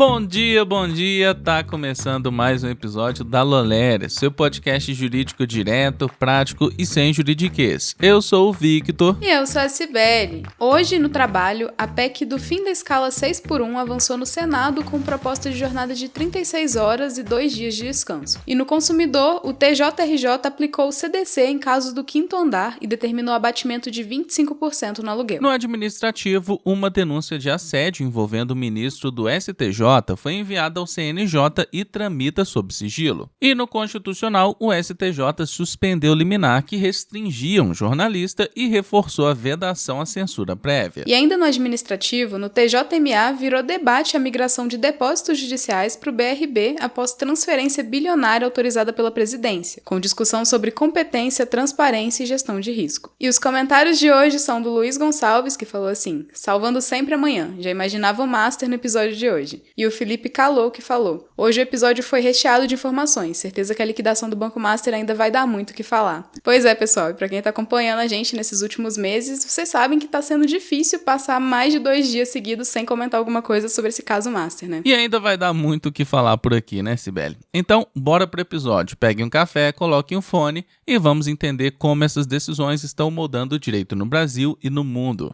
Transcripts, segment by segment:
Bom dia, tá começando mais um episódio da Loléria, seu podcast jurídico direto, prático e sem juridiquês. Eu sou o Victor. E eu sou a Cibele. Hoje, no trabalho, a PEC do fim da escala 6x1 avançou no Senado com proposta de jornada de 36 horas e 2 dias de descanso. E no consumidor, o TJRJ aplicou o CDC em caso do quinto andar e determinou abatimento de 25% no aluguel. No administrativo, uma denúncia de assédio envolvendo o ministro do STJ foi enviada ao CNJ e tramita sob sigilo. E no Constitucional, o STJ suspendeu liminar que restringia um jornalista e reforçou a vedação à censura prévia. E ainda no administrativo, no TJMA virou debate a migração de depósitos judiciais para o BRB após transferência bilionária autorizada pela presidência, com discussão sobre competência, transparência e gestão de risco. E os comentários de hoje são do Luiz Gonçalves, que falou assim: salvando sempre amanhã, já imaginava o Master no episódio de hoje. E o Felipe Calou, que falou: hoje o episódio foi recheado de informações, certeza que a liquidação do Banco Master ainda vai dar muito o que falar. Pois é, pessoal, e pra quem tá acompanhando a gente nesses últimos meses, vocês sabem que tá sendo difícil passar mais de 2 dias seguidos sem comentar alguma coisa sobre esse caso Master, né? E ainda vai dar muito o que falar por aqui, né, Cibele? Então, bora pro episódio. Pegue um café, coloque um fone e vamos entender como essas decisões estão moldando o direito no Brasil e no mundo.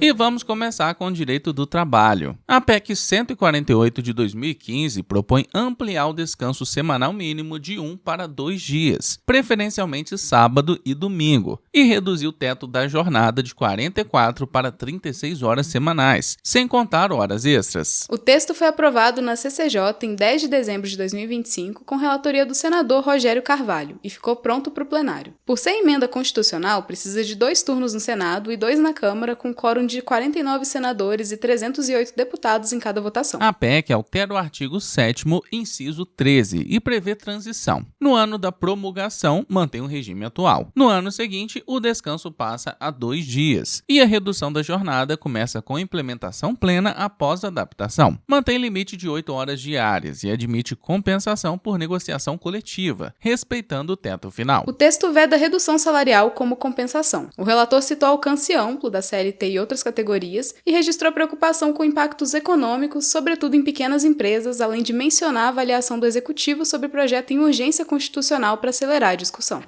E vamos começar com o direito do trabalho. A PEC 148 de 2015 propõe ampliar o descanso semanal mínimo de 1 para 2 dias, preferencialmente sábado e domingo, e reduzir o teto da jornada de 44 para 36 horas semanais, sem contar horas extras. O texto foi aprovado na CCJ em 10 de dezembro de 2025, com relatoria do senador Rogério Carvalho, e ficou pronto para o plenário. Por ser emenda constitucional, precisa de 2 turnos no Senado e 2 na Câmara, com quórum de 49 senadores e 308 deputados em cada votação. A PEC altera o artigo 7º, inciso 13, e prevê transição. No ano da promulgação, mantém o regime atual. No ano seguinte, o descanso passa a 2 dias, e a redução da jornada começa com implementação plena após a adaptação. Mantém limite de 8 horas diárias e admite compensação por negociação coletiva, respeitando o teto final. O texto veda redução salarial como compensação. O relator citou alcance amplo da CLT e outras categorias e registrou preocupação com impactos econômicos, sobretudo em pequenas empresas, além de mencionar a avaliação do Executivo sobre o projeto em urgência constitucional para acelerar a discussão.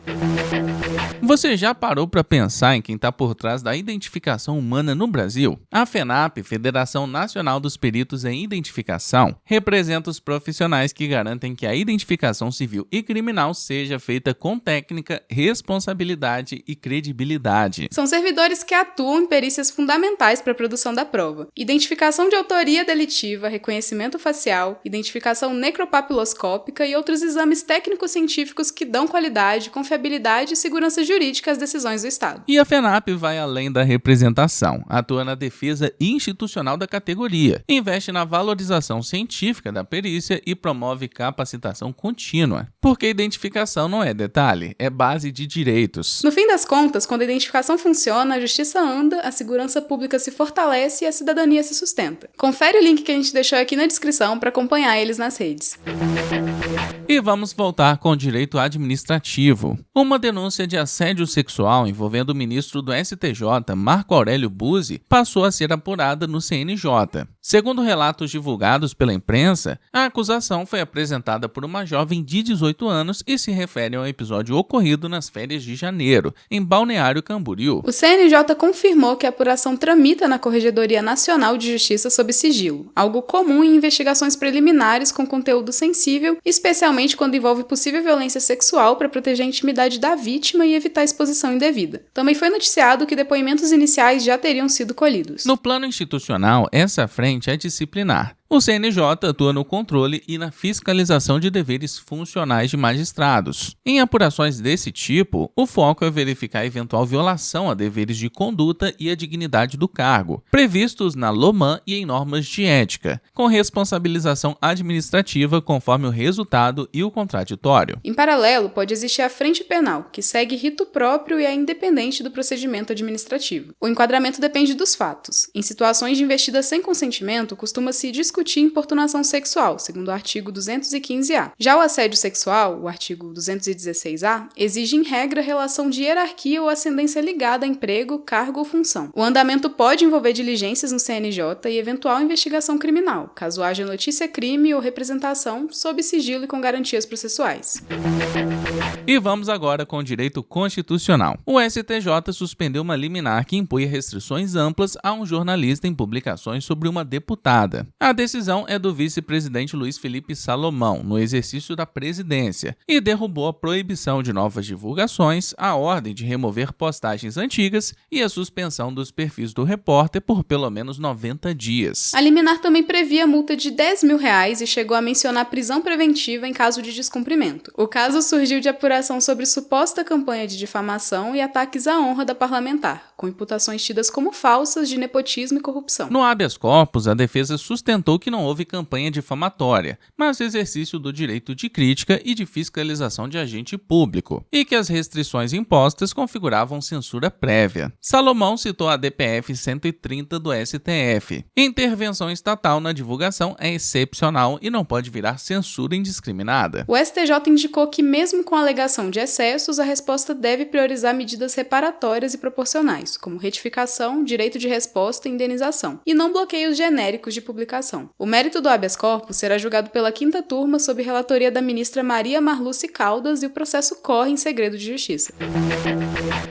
Você já parou para pensar em quem está por trás da identificação humana no Brasil? A FENAP, Federação Nacional dos Peritos em Identificação, representa os profissionais que garantem que a identificação civil e criminal seja feita com técnica, responsabilidade e credibilidade. São servidores que atuam em perícias fundamentais para a produção da prova: identificação de autoria delitiva, reconhecimento facial, identificação necropapiloscópica e outros exames técnico-científicos que dão qualidade, confiabilidade e segurança jurídica às decisões do Estado. E a FENAP vai além da representação, atua na defesa institucional da categoria, investe na valorização científica da perícia e promove capacitação contínua. Porque identificação não é detalhe, é base de direitos. No fim das contas, quando a identificação funciona, a justiça anda, a segurança pública se fortalece e a cidadania se sustenta. Confere o link que a gente deixou aqui na descrição para acompanhar eles nas redes. E vamos voltar com o direito administrativo. Uma denúncia de assédio sexual envolvendo o ministro do STJ, Marco Aurélio Buzzi, passou a ser apurada no CNJ. Segundo relatos divulgados pela imprensa, a acusação foi apresentada por uma jovem de 18 anos e se refere a um episódio ocorrido nas férias de janeiro, em Balneário Camboriú. O CNJ confirmou que a apuração tramita na Corregedoria Nacional de Justiça sob sigilo, algo comum em investigações preliminares com conteúdo sensível, especialmente quando envolve possível violência sexual para proteger a intimidade da vítima e evitar exposição indevida. Também foi noticiado que depoimentos iniciais já teriam sido colhidos. No plano institucional, essa frente é disciplinar. O CNJ atua no controle e na fiscalização de deveres funcionais de magistrados. Em apurações desse tipo, o foco é verificar a eventual violação a deveres de conduta e a dignidade do cargo, previstos na LOMAN e em normas de ética, com responsabilização administrativa conforme o resultado e o contraditório. Em paralelo, pode existir a frente penal, que segue rito próprio e é independente do procedimento administrativo. O enquadramento depende dos fatos. Em situações de investida sem consentimento, costuma-se discutir discutir importunação sexual, segundo o artigo 215-A. Já o assédio sexual, o artigo 216-A, exige em regra relação de hierarquia ou ascendência ligada a emprego, cargo ou função. O andamento pode envolver diligências no CNJ e eventual investigação criminal, caso haja notícia-crime ou representação sob sigilo e com garantias processuais. E vamos agora com o direito constitucional. O STJ suspendeu uma liminar que impunha restrições amplas a um jornalista em publicações sobre uma deputada. A decisão é do vice-presidente Luiz Felipe Salomão, no exercício da presidência, e derrubou a proibição de novas divulgações, a ordem de remover postagens antigas e a suspensão dos perfis do repórter por pelo menos 90 dias. A liminar também previa multa de R$10 mil e chegou a mencionar prisão preventiva em caso de descumprimento. O caso surgiu de apuração sobre suposta campanha de difamação e ataques à honra da parlamentar, com imputações tidas como falsas de nepotismo e corrupção. No habeas corpus, a defesa sustentou que não houve campanha difamatória, mas exercício do direito de crítica e de fiscalização de agente público, e que as restrições impostas configuravam censura prévia. Salomão citou a DPF 130 do STF. Intervenção estatal na divulgação é excepcional e não pode virar censura indiscriminada. O STJ indicou que, mesmo com a alegação de excessos, a resposta deve priorizar medidas reparatórias e proporcionais, como retificação, direito de resposta e indenização, e não bloqueios genéricos de publicação. O mérito do habeas corpus será julgado pela 5ª turma sob relatoria da ministra Maria Marluce Caldas e o processo corre em segredo de justiça.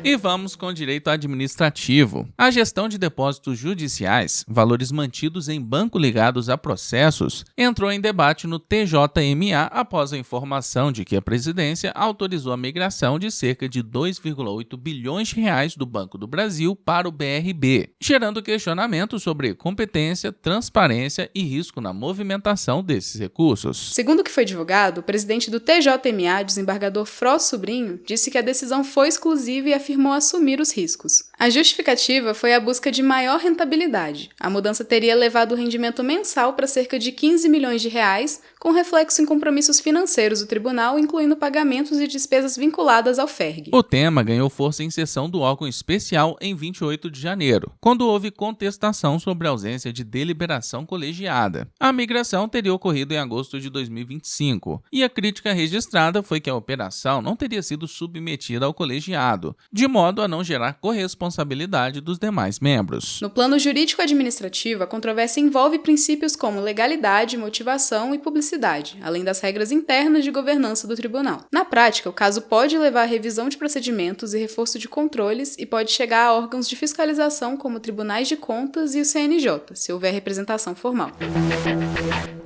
E vamos com o direito administrativo. A gestão de depósitos judiciais, valores mantidos em banco ligados a processos, entrou em debate no TJMA após a informação de que a presidência autorizou a migração de cerca de 2,8 bilhões de reais do Banco do Brasil para o BRB, gerando questionamento sobre competência, transparência e risco na movimentação desses recursos. Segundo o que foi divulgado, o presidente do TJMA, desembargador Fró Sobrinho, disse que a decisão foi exclusiva e afirmou assumir os riscos. A justificativa foi a busca de maior rentabilidade. A mudança teria levado o rendimento mensal para cerca de 15 milhões de reais, com reflexo em compromissos financeiros do tribunal, incluindo pagamentos e despesas vinculadas ao FERG. O tema ganhou força em sessão do órgão especial em 28 de janeiro, quando houve contestação sobre a ausência de deliberação colegiada. A migração teria ocorrido em agosto de 2025, e a crítica registrada foi que a operação não teria sido submetida ao colegiado, de modo a não gerar corresponsabilidade dos demais membros. No plano jurídico-administrativo, a controvérsia envolve princípios como legalidade, motivação e publicidade, além das regras internas de governança do tribunal. Na prática, o caso pode levar à revisão de procedimentos e reforço de controles e pode chegar a órgãos de fiscalização como tribunais de contas e o CNJ, se houver representação formal.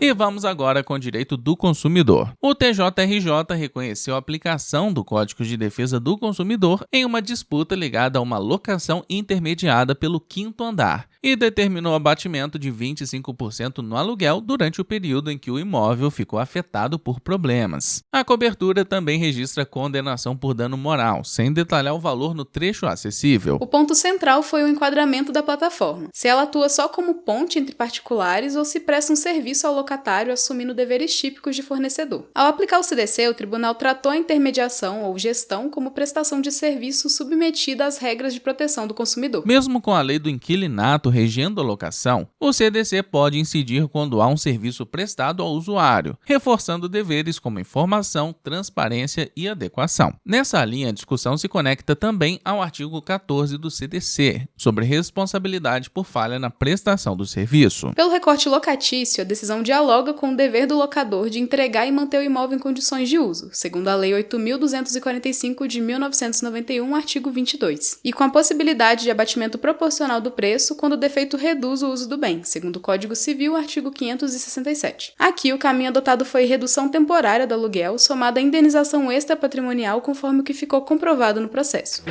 E vamos agora com o direito do consumidor. O TJRJ reconheceu a aplicação do Código de Defesa do Consumidor em uma disputa ligada a uma locação intermediada pelo 5º andar e determinou abatimento de 25% no aluguel durante o período em que o imóvel ficou afetado por problemas. A cobertura também registra condenação por dano moral, sem detalhar o valor no trecho acessível. O ponto central foi o enquadramento da plataforma, se ela atua só como ponte entre particulares ou se presta um serviço ao locatário assumindo deveres típicos de fornecedor. Ao aplicar o CDC, o tribunal tratou a intermediação ou gestão como prestação de serviço submetida às regras de proteção do consumidor. Mesmo com a lei do inquilinato regendo a locação, o CDC pode incidir quando há um serviço prestado ao usuário, reforçando deveres como informação, transparência e adequação. Nessa linha, a discussão se conecta também ao artigo 14 do CDC, sobre responsabilidade por falha na prestação do serviço. Pelo recorte locatício, a decisão dialoga com o dever do locador de entregar e manter o imóvel em condições de uso, segundo a Lei 8.245 de 1991, artigo 22, e com a possibilidade de abatimento proporcional do preço quando o defeito reduz o uso do bem, segundo o Código Civil, artigo 567. Aqui, o caminho adotado foi redução temporária do aluguel, somada à indenização extra-patrimonial, conforme o que ficou comprovado no processo.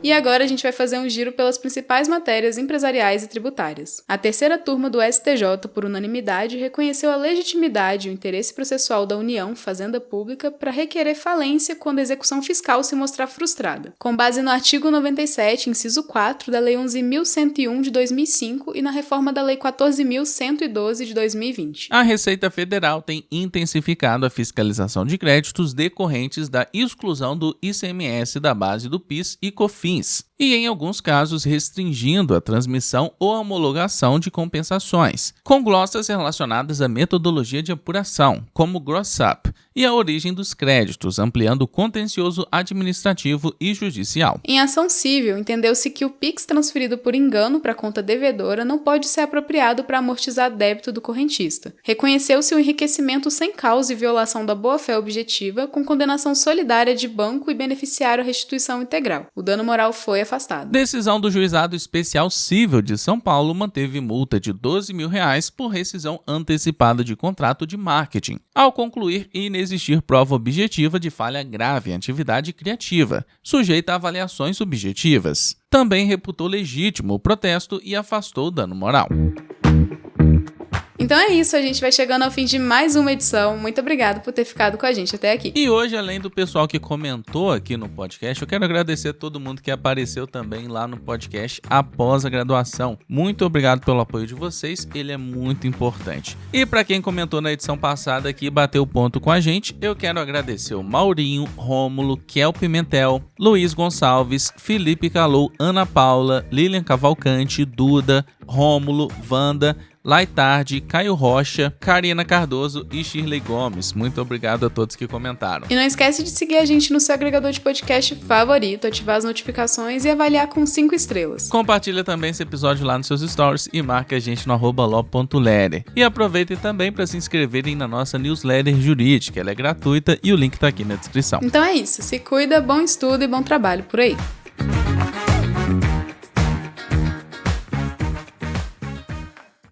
E agora a gente vai fazer um giro pelas principais matérias empresariais e tributárias. A 3ª turma do STJ, por unanimidade, reconheceu a legitimidade e o interesse processual da União, Fazenda Pública, para requerer falência quando a execução fiscal se mostrar frustrada, com base no artigo 97, inciso 4, da Lei 11.101 de 2005 e na reforma da Lei 14.112 de 2020. A Receita Federal tem intensificado a fiscalização de créditos decorrentes da exclusão do ICMS da base do PIS e COFINS, e em alguns casos restringindo a transmissão ou homologação de compensações, com glossas relacionadas à metodologia de apuração, como gross-up, e a origem dos créditos, ampliando o contencioso administrativo e judicial. Em ação civil, entendeu-se que o PIX transferido por engano para a conta devedora não pode ser apropriado para amortizar débito do correntista. Reconheceu-se o enriquecimento sem causa e violação da boa-fé objetiva, com condenação solidária de banco e beneficiário à restituição integral. O dano moral foi afastado. Decisão do Juizado Especial Cível de São Paulo manteve multa de R$12 mil por rescisão antecipada de contrato de marketing, ao concluir inexistir prova objetiva de falha grave em atividade criativa, sujeita a avaliações subjetivas. Também reputou legítimo o protesto e afastou o dano moral. Então é isso, a gente vai chegando ao fim de mais uma edição. Muito obrigado por ter ficado com a gente até aqui. E hoje, além do pessoal que comentou aqui no podcast, eu quero agradecer a todo mundo que apareceu também lá no podcast após a graduação. Muito obrigado pelo apoio de vocês, ele é muito importante. E para quem comentou na edição passada aqui e bateu ponto com a gente, eu quero agradecer o Maurinho, Rômulo, Kel Pimentel, Luiz Gonçalves, Felipe Calou, Ana Paula, Lilian Cavalcante, Duda, Rômulo, Wanda, Laitarde, Caio Rocha, Karina Cardoso e Shirley Gomes. Muito obrigado a todos que comentaram. E não esquece de seguir a gente no seu agregador de podcast favorito, ativar as notificações e avaliar com 5 estrelas. Compartilha também esse episódio lá nos seus stories e marca a gente no @lo.lere. E aproveitem também para se inscreverem na nossa newsletter jurídica, ela é gratuita e o link tá aqui na descrição. Então é isso, se cuida, bom estudo e bom trabalho por aí.